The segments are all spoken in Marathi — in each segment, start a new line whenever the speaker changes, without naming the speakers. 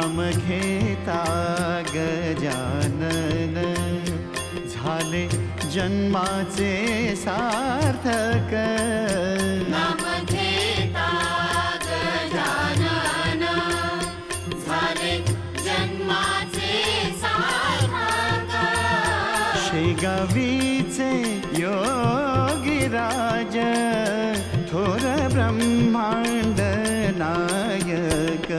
नाम घेता गजानन झाले जन्माचे सार्थक
नाम घेता गजानन झाले जन्माचे सार्थक
शेगावीचे योगीराज थोर ब्रह्मांड नायक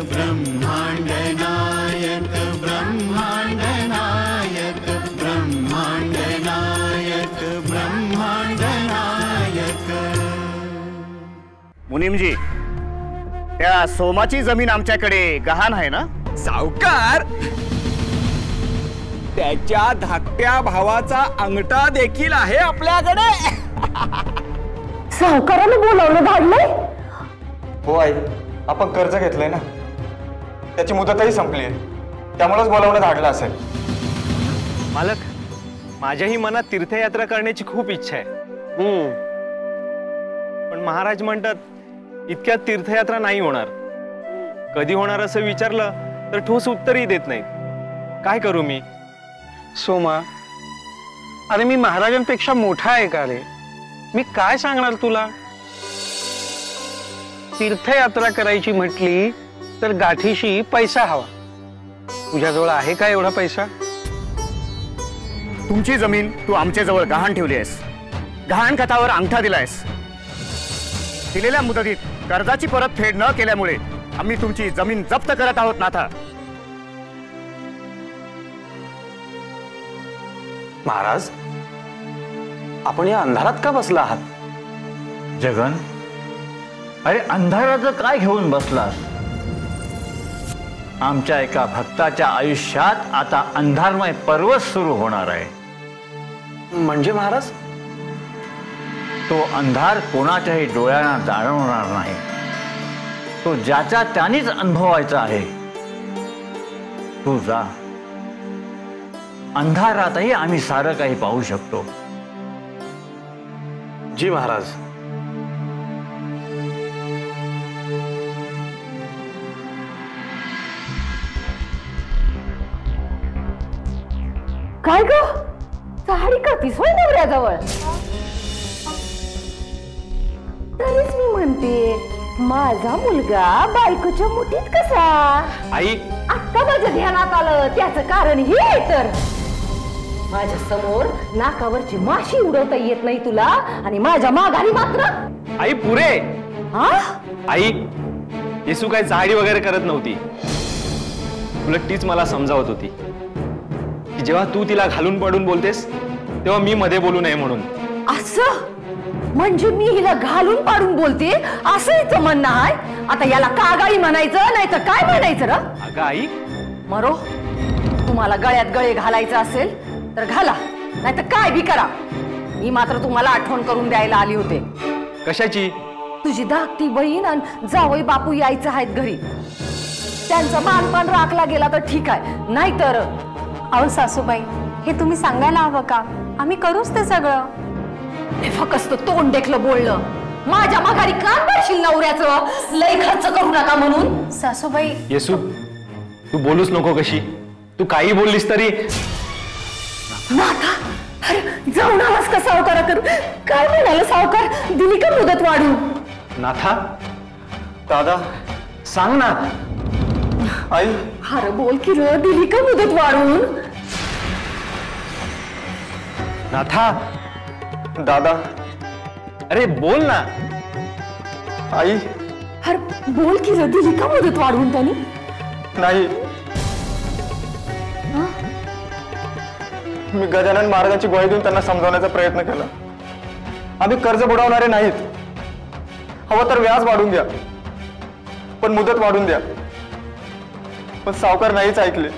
ब्रह्मांड नायक ब्रह्मांड नायक ब्रह्मांड नायक ब्रह्मांड नायक।
मुनीमजी, त्या सोमाची जमीन आमच्याकडे गहाण आहे ना?
सावकार, त्याच्या धाकट्या भावाचा अंगठा देखील आहे आपल्याकडे।
सावकारानं बोलावलं धाडलंय?
हो आई, आपण कर्ज घेतलंय ना, त्याची मुदतही संपली आहे, त्यामुळेच बोलावणं धाडलं असेल।
मालक, माझ्याही मनात तीर्थयात्रा करण्याची खूप इच्छा आहे, पण महाराज म्हणतात इतक्यात तीर्थयात्रा नाही होणार। कधी होणार असं विचारलं तर ठोस उत्तरही देत नाहीत। काय करू मी?
सोमा, अरे मी महाराजांपेक्षा मोठा आहे का रे? मी काय सांगणार तुला? तीर्थयात्रा करायची म्हटली तर गाठीशी पैसा हवा। तुझ्याजवळ आहे का एवढा पैसा?
तुमची जमीन तू आमच्या जवळ गहाण ठेवली आहेस, गहाण खतावर अंगठा दिलायस। दिलेल्या मुदतीत कर्जाची परतफेड न केल्यामुळे आम्ही तुमची जमीन जप्त करत आहोत नाथा।
महाराज, आपण या अंधारात का बसला आहात?
जगन, अरे अंधाराचं काय घेऊन बसलास? आमच्या एका भक्ताच्या आयुष्यात आता अंधारमय पर्वत सुरू होणार आहे।
म्हणजे महाराज?
तो अंधार कोणाच्याही डोळ्यांना जाणवणार नाही, तो ज्याचा त्यानेच अनुभवायचा आहे। तू जा, अंधारातही आम्ही सारं काही पाहू शकतो।
जी महाराज।
काय ग, साडी करतीस होय नवऱ्याजवळ? तरीच मी म्हणते, माझा मुलगा बायकोच्या मुठीत कसा?
आई,
आता माझ्या ध्यानात आलं, त्याचं कारण हे आहे तर माझ्या समोर नाकावरची माशी उडवता येत नाही तुला, आणि माझ्या माघारी मात्र
आई पुरे।
हा?
आई, येसू काय जाडी वगैरे करत नव्हती, उलट तीच मला समजावत होती की जेव्हा तू तिला घालून पडून बोलतेस तेव्हा मी मध्ये बोलू नये म्हणून।
असं म्हणजे मी हिला घालून पाडून बोलते असं हिचं म्हणणं आहे? आता याला कागाळी म्हणायचं नाही तर काय म्हणायचं र?
अगं आई,
मरो, तुम्हाला गळ्यात गळे घालायचं असेल तर घाला, नाही तर काय बी करा। मी मात्र तुम्हाला आठवण करून द्यायला आली होते।
कशाची?
तुझी धाकटी बहीण आणि जावई बापू यायचं आहेत घरी, त्यांचा मानपान राखला गेला तर ठीक आहे, नाहीतर
अहो सासूबाई, हे तुम्ही सांगायला हवं का? आम्ही करूच ते सगळं।
हे फक्त तोंड देखलं बोललं, माझ्या माघारी कान पडशील नवऱ्याचं, लय खर्च करू नका म्हणून।
सासूबाई,
येसू तू बोलूच नको कशी, तू काही बोललीस तरी।
नाथा, अरे जाऊन आलास का सावकाराकडून? काय म्हणाला सावकार? दिली का मुदत वाढून?
नाथा,
दादा,
सांग ना।
आई,
अरे बोल की र, दिली का मुदत वाढून?
नाथा,
दादा,
अरे बोल ना।
आई,
अरे बोल की र, दिली का मुदत वाढवून त्यांनी?
नाही, मी गजानन महाराजांची ग्वाही देऊन त्यांना समजावण्याचा प्रयत्न केला। आम्ही कर्ज बुडवणारे नाहीत, हवं तर व्याज वाढून द्या पण मुदत वाढून द्या, पण सावकार नाहीच ऐकले।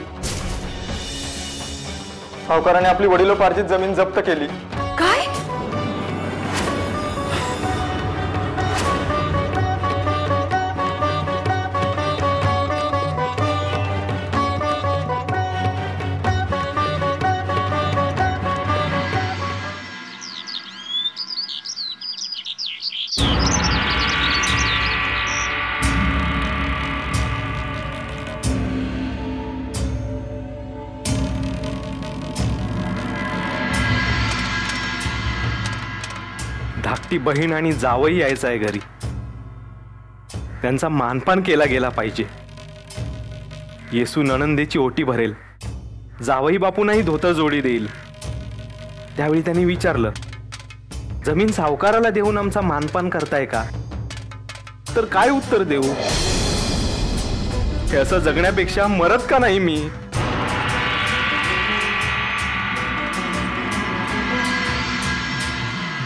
सावकाराने आपली वडिलोपार्जित जमीन जप्त केली।
काय?
धाकटी बहीण आणि जावई यायचं आहे घरी. त्यांचा मानपान केला गेला पाहिजे. येसू नणंदेची ओटी भरेल, जावई बापूंनाही धोतर जोडी देईल. त्यावेळी त्यांनी विचारलं, जमीन सावकाराला देऊन आमचा मानपान करताय का? तर काय उत्तर देऊ? हे असं जगण्यापेक्षा मरत का नाही मी?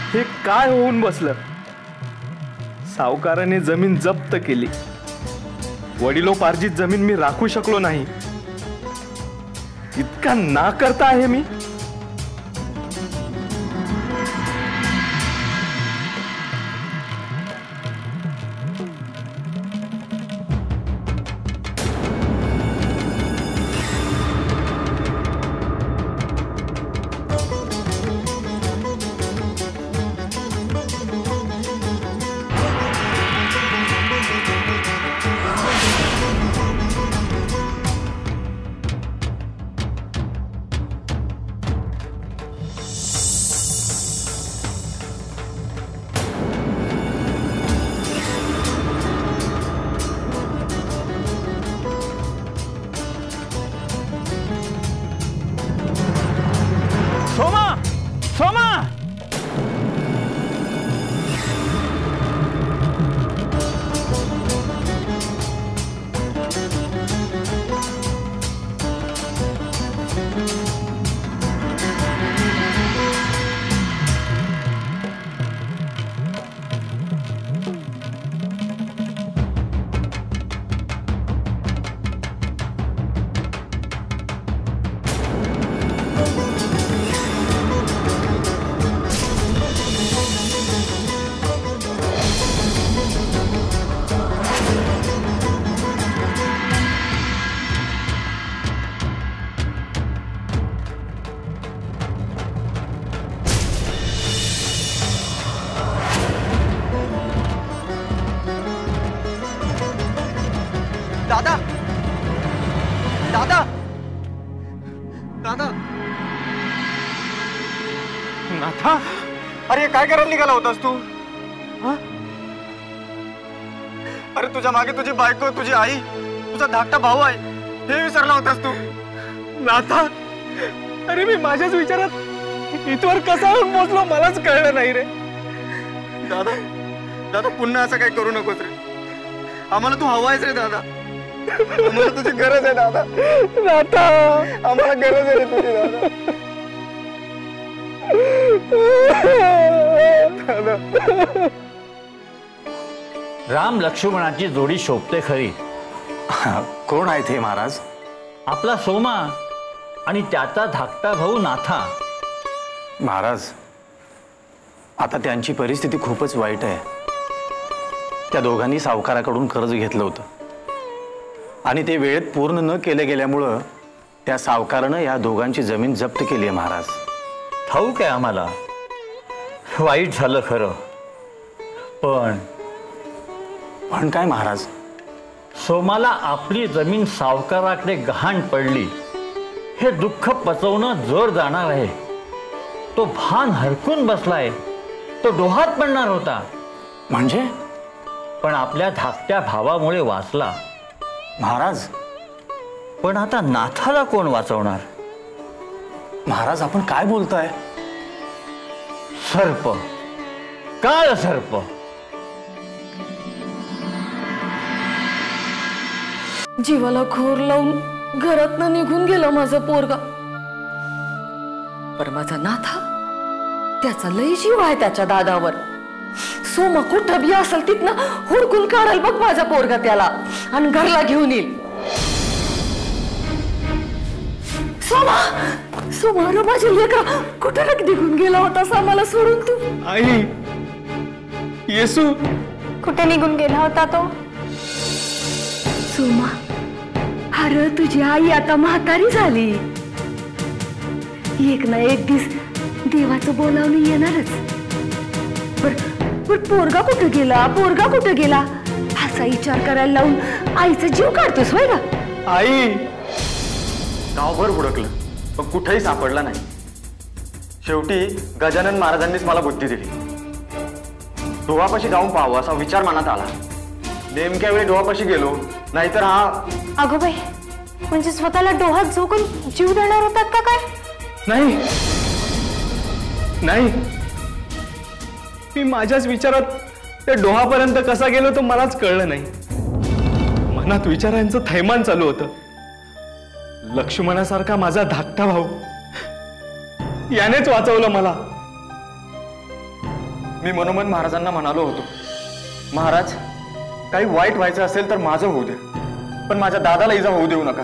हे काय होऊन बसलं? सावकाराने जमीन जप्त केली. वडिलोपार्जित जमीन मी राखू शकलो नाही. इतका ना करता आहे मी?
दादा दादा दादा
नाथा,
अरे काय करायला निघाला होतास तू? अरे तुझ्या मागे तुझी बायको, तुझी आई, तुझा धाकटा भाऊ आहे, हे विसरला होतास तू?
नाथा, अरे मी माझ्याच विचारात इथवर कसा पोहोचलो मलाच कळलं नाही रे.
दादा दादा पुन्हा असं काही करू नकोस रे. आम्हाला तू हवायच रे दादा. आम्हाला तुझी गरज आहे दादा.
नाथा,
आम्हाला गरज आहे रे तुझी दादा.
राम लक्ष्मणाची जोडी शोभते खरी.
कोण आहेत हे महाराज?
आपला सोमा आणि त्याचा धाकटा भाऊ नाथा.
महाराज, आता त्यांची परिस्थिती खूपच वाईट आहे. त्या दोघांनी सावकाराकडून कर्ज घेतलं होतं आणि ते वेळेत पूर्ण न केले गेल्यामुळं त्या सावकारानं या दोघांची जमीन जप्त केली आहे महाराज.
ठाऊक आहे आम्हाला, वाईट झालं खरं.
पण काय महाराज?
सोमाला आपली जमीन सावकाराकडे गहाण पडली हे दुःख पचवणं जोर जाणार आहे. तो भान हरकून बसलाय. तो डोहात पडणार होता.
म्हणजे?
पण आपल्या धाकट्या भावामुळे वाचला
महाराज.
पण आता नाथाला कोण वाचवणार?
महाराज, आपण काय बोलताय?
सर्प, काळ सर्प.
जीवाला घोर लावून घरातनं निघून गेला माझा पोरगा. पर माझा नाथा, त्याचा लय जीव आहे त्याच्या दादावर. सोमा कुठं बी असेल तिथनं हुडकून काढाल बघ माझा पोरगा त्याला आणि घरला घेऊन येईल. सोमा, सोमा रे माझ्या लेकरा, कुठं निघून गेला होतास आम्हाला सोडून तू?
आई, येसू
कुठे निघून गेला होता तो?
सोमा, अरे तुझी आई आता म्हातारी झाली. एक ना एक दिवस देवाचं बोलावणं येणारच. पण पोरगा कुठं गेला, पोरगा कुठं गेला असा विचार करायला लावून आईचा जीव काढतोस होय ना?
आई, गावभर हुडकलं पण कुठेही सापडला नाही. शेवटी गजानन महाराजांनीच मला बुद्धी दिली. डोहापाशी जाऊन पाहावं असा विचार मनात आला. नेमक्या वेळी डोहापाशी गेलो, नाहीतर हा.
अगो बाई, म्हणजे स्वतःला डोहात झोकून जीव देणार होतात का काय?
नाही नाही, मी माझ्याच विचारात त्या डोहापर्यंत कसा गेलो तो मलाच कळलं नाही. मनात विचारांचं थैमान चालू होतं. लक्ष्मणासारखा माझा धाकटा भाऊ, यानेच वाचवलं मला.
मी मनोमन महाराजांना म्हणालो होतो, महाराज काही वाईट व्हायचं असेल तर माझं होऊ द्या, पण माझ्या दादाला इजा होऊ देऊ नका.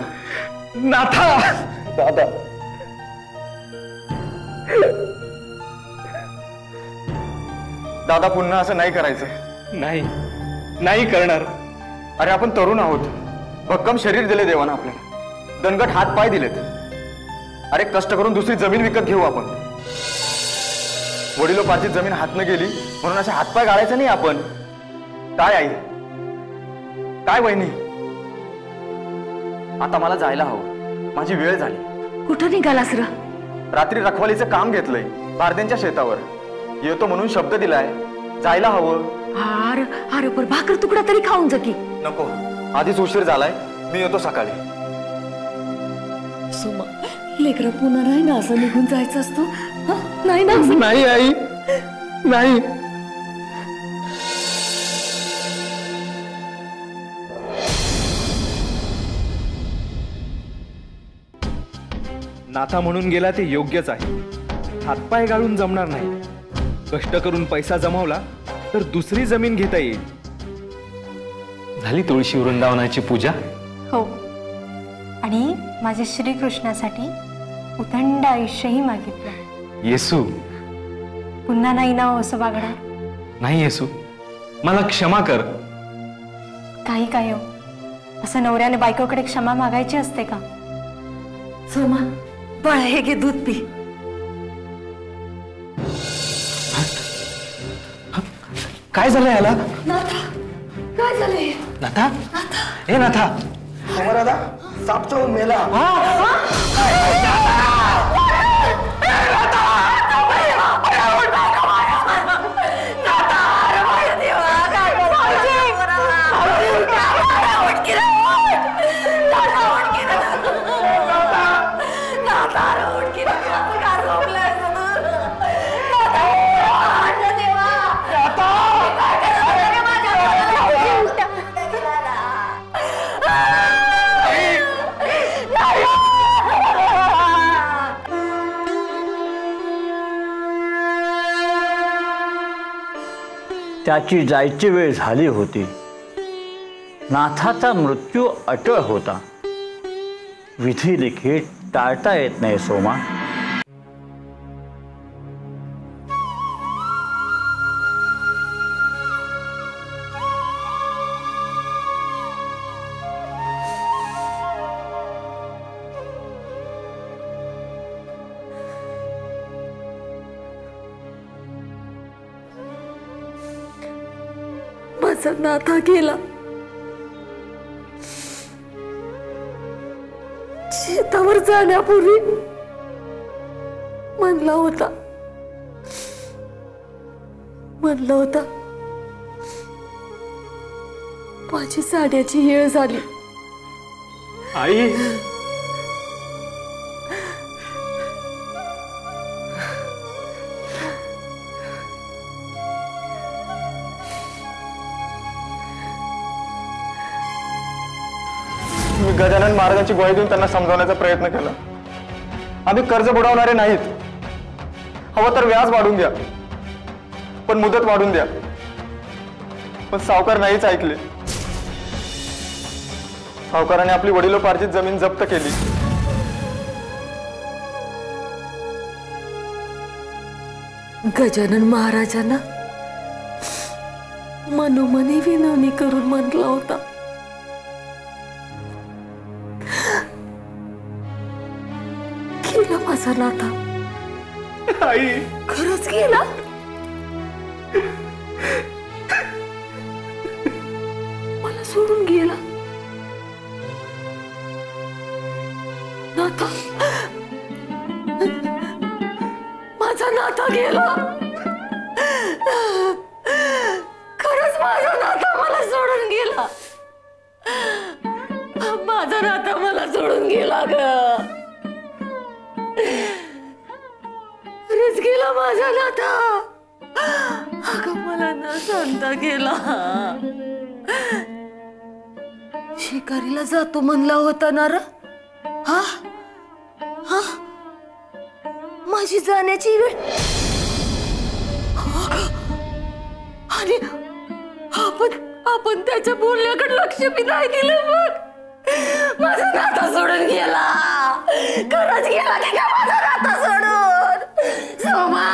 नाथा,
दादा, दादा पुन्हा असं नाही करायचं.
नाही नाही करणार.
अरे आपण तरुण आहोत, भक्कम शरीर दिले देवानं आपल्याला, दणकट हात पाय दिलेत. अरे कष्ट करून दुसरी जमीन विकत घेऊ आपण. वडिलोपार्जित जमीन हातनं गेली म्हणून असे हातपाय गाळायचे नाही आपण. काय आई, काय वहिनी, आता मला जायला हवं, माझी वेळ झाली.
कुठं निघालास र?
रात्री रखवालीचं काम घेतलंय भारद्यांच्या शेतावर. येतो म्हणून शब्द दिलाय, जायला हवं.
अरे पर भाकर तुकडा तरी खाऊन जा की.
नको, आधीच उशीर झालाय, मी येतो सकाळी.
सोमा, लेकरं पुन्हा नाही ना असं निघून जायचं असतो? नाही ना?
नाही आई, नाही. नाथा म्हणून गेला ते योग्यच आहे. हातपाय गाळून जमणार नाही. कष्ट करून पैसा जमावला तर दुसरी जमीन घेता येईल. झाली तुळशी वृंदावनाची पूजा?
हो, आणि माझ्या श्रीकृष्णासाठी उथंड आयुष्यही मागितलं.
येसू,
पुन्हा नाही ना असं वागणार?
नाही येसू, मला क्षमा कर.
काही काय हो, असं नवऱ्याने बायकोकडे क्षमा मागायची असते का?
सोमा, बाळा हे घे, दूध पी.
काय झालं याला?
नाथा, काय झालंय?
नाथा, हे नाथा,
दादा साप चावून मेला.
त्याची जायची वेळ झाली होती. नाथाचा मृत्यू अटळ होता. विधी लिखित टाळता येत नाही सोमा.
माझा नाथा गेला. शेतावर जाण्यापूर्वी म्हणला होता माझी साड्याची येळ झाली.
आई,
मी गजानन महाराजांची गोळी देऊन त्यांना समजावण्याचा प्रयत्न केला. आम्ही कर्ज बुडवणारे नाहीत. हवं तर व्याज वाढून द्या, पण मुदत वाढून द्या. पण सावकार नाहीच ऐकले. सावकाराने आपली वडिलोपार्जित जमीन जप्त केली.
गजानन महाराजांना मनोमनी विनवणी करून म्हटला होता, गेला माझा नाथा.
आई,
खरंच गेला. मला सोडून गेला. नाथा, माझा नाथा गेला. सांता गेला. शिकारीला जातो म्हणला होता ना र? हा हा माझी जाण्याची वेळ. आणि आपण त्याच्या बोलण्याकडे लक्ष बी नाही दिलं. मग माझा नाता सोडून गेला. खरंच गेला की काय माझा नाता सोडून? सोमा,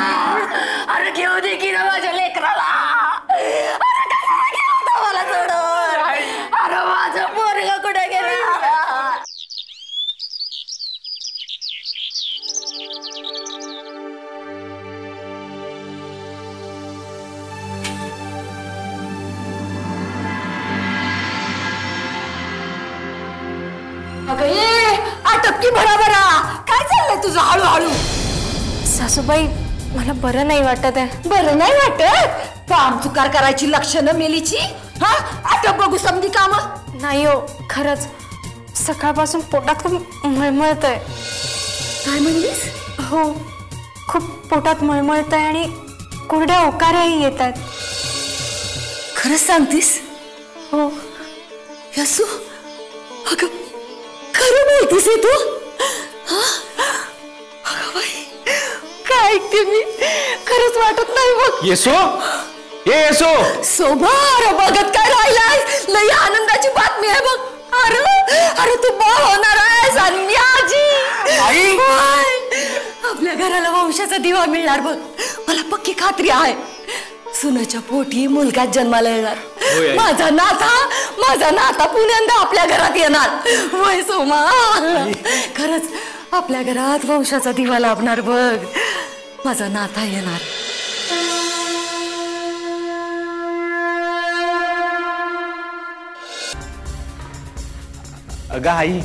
अरे घेऊ दे की ना माझ्या लेकराला. अरे कशाला गेला होता मला सोडून? अरे माझं पोरगं कुठे गेला? अगं ये आटपकी भराभरा. काय चाललंय तुझं हळूहळू?
सासूबाई, मला बरं नाही वाटत आहे.
बरं नाही वाटत? काम चुकार करायची लक्षणं मेलीची. हा आटप बघू समधी काम.
नाही हो, खरंच सकाळपासून पोटात खूप मळमळतंय.
काय म्हणलीस?
हो, खूप पोटात मळमळतंय आणि कोरड्या ओकाऱ्याही येत आहेत.
खरंच सांगतीस?
हो.
यसू, अगं खरं बोलतीस आहे तू? अगं बाई, काय ऐकते मी? खरंच वाटत नाही बघ.
येसो, ये येसो.
सोमा, अरे बघत काय राहिलाय? लई आनंदाची बातमी आहे बघ. अरे तू बा होणार आहेस अन्याजी.
आई,
आपल्या घराला वंशाचा दिवा मिळणार बघ. मला पक्की खात्री आहे. सुनाच्या पोटी मुलगा जन्माला येणार. माझा नाता पुण्यांदा आपल्या घरात येणार. वय सोमा, खरंच आपल्या घरात वंशाचा दिवा लाभणार बघ. माझा नाता येणार.
अगं आई,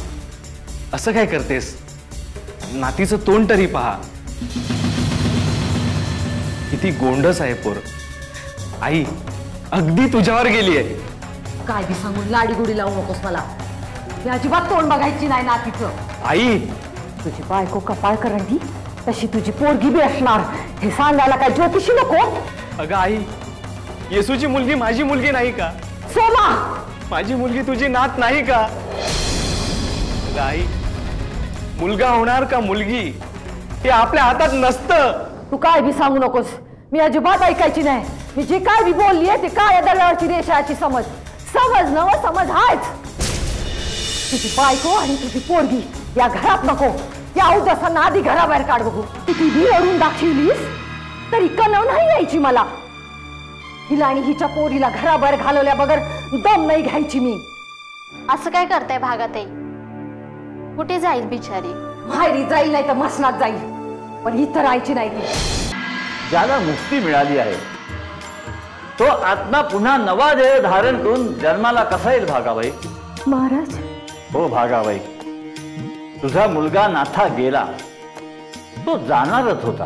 असं काय करतेस? नातीचं तोंड तरी पहा. किती गोंडस आहे पोर. आई अगदी तुझ्यावर गेली आहे.
काय बी सांगून लाडी गुडी लावू नकोस मला. मी अजिबात तोंड बघायची नाही नातीचं.
आई,
तुझी बायको कपाळ करंडी तशी तुझी पोरगी बी असणार हे सांगायला काय ज्योतिषी नको?
अगं आई, येसूची मुलगी माझी मुलगी नाही का?
सोमा,
माझी मुलगी तुझी नात नाही का? अगं आई, मुलगा होणार का मुलगी हे आपल्या हातात नसतं.
तू काय बी सांगू नकोस. मी अजिबात ऐकायची नाही. मी जे काय बी बोललीये ते काय दरवारची रेषाची समज नव समज हायच. तुझी बायको आणि तुझी पोरगी या घरात नको. या उद्यासांना आधी घराबाहेर काढ बघू. किती बी ओढून दाखवलीस तरी कणव नाही यायची मला. हिला आणि हिच्या पोरीला घराबाहेर घालवल्या बगर दम नाही घ्यायची मी.
असं काय करताय भागाताई? कुठे जाईल बिचारी?
माहेरी जाईल नाही तर मसनात जाईल, पण इथं राहायची नाही ती.
ज्याला मुक्ती मिळाली आहे तो आत्मा पुन्हा नवा देह धारण करून जन्माला कसा येईल भागाबाई?
महाराज,
हो भागाबाई, तुझा मुलगा नाथा गेला. तो जाणारच होता.